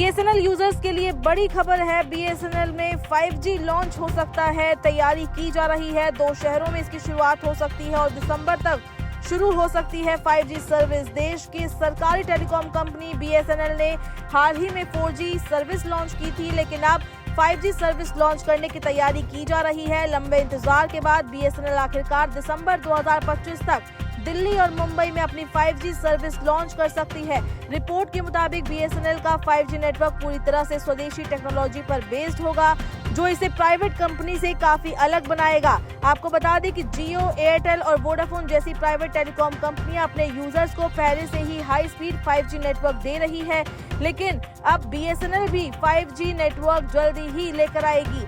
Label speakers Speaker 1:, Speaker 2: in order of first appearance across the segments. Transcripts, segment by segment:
Speaker 1: BSNL users के लिए बड़ी खबर है। बीएसएनएल में 5G लॉन्च हो सकता है, तैयारी की जा रही है। 2 शहरों में इसकी शुरुआत हो सकती है और दिसंबर तक शुरू हो सकती है 5G सर्विस। देश की सरकारी टेलीकॉम कंपनी बीएसएनएल ने हाल ही में 4G सर्विस लॉन्च की थी, लेकिन अब 5G सर्विस लॉन्च करने की तैयारी की जा रही है। लंबे इंतजार के बाद बीएसएनएल आखिरकार दिसंबर 2025 तक दिल्ली और मुंबई में अपनी 5G सर्विस लॉन्च कर सकती है। रिपोर्ट के मुताबिक बीएसएनएल का 5G नेटवर्क पूरी तरह से स्वदेशी टेक्नोलॉजी पर बेस्ड होगा, जो इसे प्राइवेट कंपनी से काफी अलग बनाएगा। आपको बता दें कि जियो, एयरटेल और वोडाफोन जैसी प्राइवेट टेलीकॉम कंपनियां अपने यूजर्स को पहले से ही हाई स्पीड 5G नेटवर्क दे रही है, लेकिन अब बीएसएनएल भी 5G नेटवर्क जल्दी ही लेकर आएगी।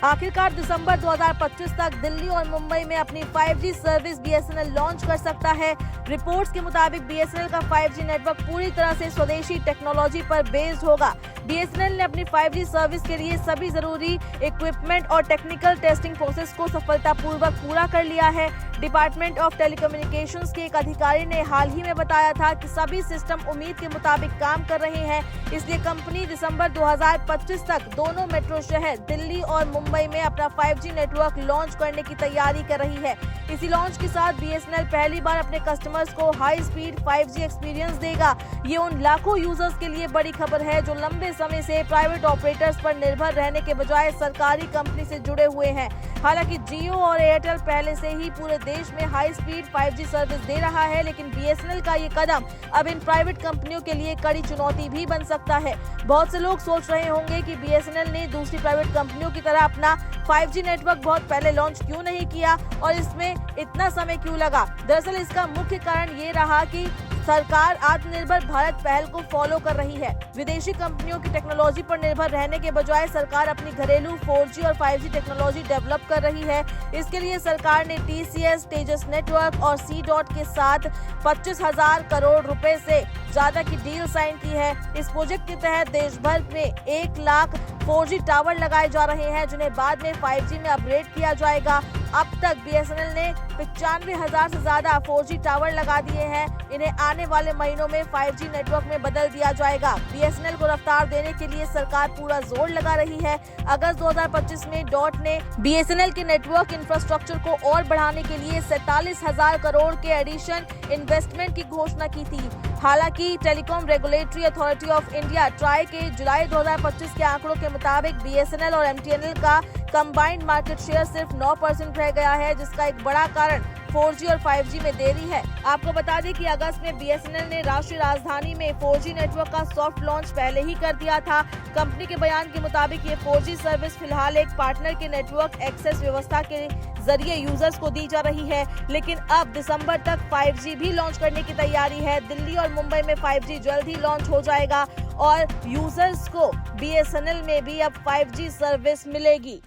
Speaker 1: आखिरकार दिसंबर 2025 तक दिल्ली और मुंबई में अपनी 5G सर्विस बीएसएनएल लॉन्च कर सकता है। रिपोर्ट्स के मुताबिक बीएसएनएल का 5G नेटवर्क पूरी तरह से स्वदेशी टेक्नोलॉजी पर बेस्ड होगा। बीएसएनएल ने अपनी 5G सर्विस के लिए सभी जरूरी इक्विपमेंट और टेक्निकल टेस्टिंग प्रोसेस को सफलतापूर्वक पूरा कर लिया है। डिपार्टमेंट ऑफ टेलीकम्युनिकेशंस के एक अधिकारी ने हाल ही में बताया था कि सभी सिस्टम उम्मीद के मुताबिक काम कर रहे हैं, इसलिए कंपनी दिसंबर 2025 तक दोनों मेट्रो शहर दिल्ली और मुंबई में अपना 5G नेटवर्क लॉन्च करने की तैयारी कर रही है। इसी लॉन्च के साथ बीएसएनएल पहली बार अपने कस्टमर्स को हाई स्पीड 5G एक्सपीरियंस देगा। ये उन लाखों यूजर्स के लिए बड़ी खबर है जो लंबे समय से प्राइवेट ऑपरेटर्स पर निर्भर रहने के बजाय सरकारी कंपनी से जुड़े हुए हैं। हालांकि जियो और एयरटेल पहले से ही पूरे देश में हाई स्पीड 5G सर्विस दे रहा है, लेकिन बीएसएनएल का ये कदम अब इन प्राइवेट कंपनियों के लिए कड़ी चुनौती भी बन सकता है। बहुत से लोग सोच रहे होंगे कि बीएसएनएल ने दूसरी प्राइवेट कंपनियों की तरह अपना 5G नेटवर्क बहुत पहले लॉन्च क्यों नहीं किया और इसमें इतना समय क्यों लगा। दरअसल इसका मुख्य कारण ये रहा कि सरकार आत्मनिर्भर भारत पहल को फॉलो कर रही है। विदेशी कंपनियों की टेक्नोलॉजी पर निर्भर रहने के बजाय सरकार अपनी घरेलू 4G और 5G टेक्नोलॉजी डेवलप कर रही है। इसके लिए सरकार ने TCS, तेजस नेटवर्क और C-DOT के साथ 25,000 करोड़ रुपए से ज्यादा की डील साइन की है। इस प्रोजेक्ट के तहत देश भर में 1 लाख 4G टावर लगाए जा रहे हैं, जिन्हें बाद में 5G में अपग्रेड किया जाएगा। अब तक बीएसएनएल ने 95,000 से ज्यादा 4G टावर लगा दिए हैं। इन्हें आने वाले महीनों में 5G नेटवर्क में बदल दिया जाएगा। बीएसएनएल को रफ्तार देने के लिए सरकार पूरा जोर लगा रही है। अगस्त 2025 में डॉट ने बीएसएनएल के नेटवर्क इंफ्रास्ट्रक्चर को और बढ़ाने के लिए 47,000 करोड़ के एडिशन इन्वेस्टमेंट की घोषणा की थी। हालांकि telecom regulatory authority of India try के जुलाई 2025 के आंकड़ों के मुताबिक बीएसएनएल और एमटीएनएल का कंबाइंड मार्केट शेयर सिर्फ 9% रह गया है, जिसका एक बड़ा कारण 4G और 5G में देरी है। आपको बता दें कि अगस्त में बीएसएनएल ने राष्ट्रीय राजधानी में 4G नेटवर्क का सॉफ्ट लॉन्च पहले ही कर दिया था। कंपनी के बयान के मुताबिक ये 4G सर्विस फिलहाल एक पार्टनर के नेटवर्क एक्सेस व्यवस्था के जरिए यूजर्स को दी जा रही है, लेकिन अब दिसंबर तक 5G भी लॉन्च करने की तैयारी है। दिल्ली और मुंबई में 5G जल्द ही लॉन्च हो जाएगा और यूजर्स को बीएसएनएल में भी अब 5G सर्विस मिलेगी।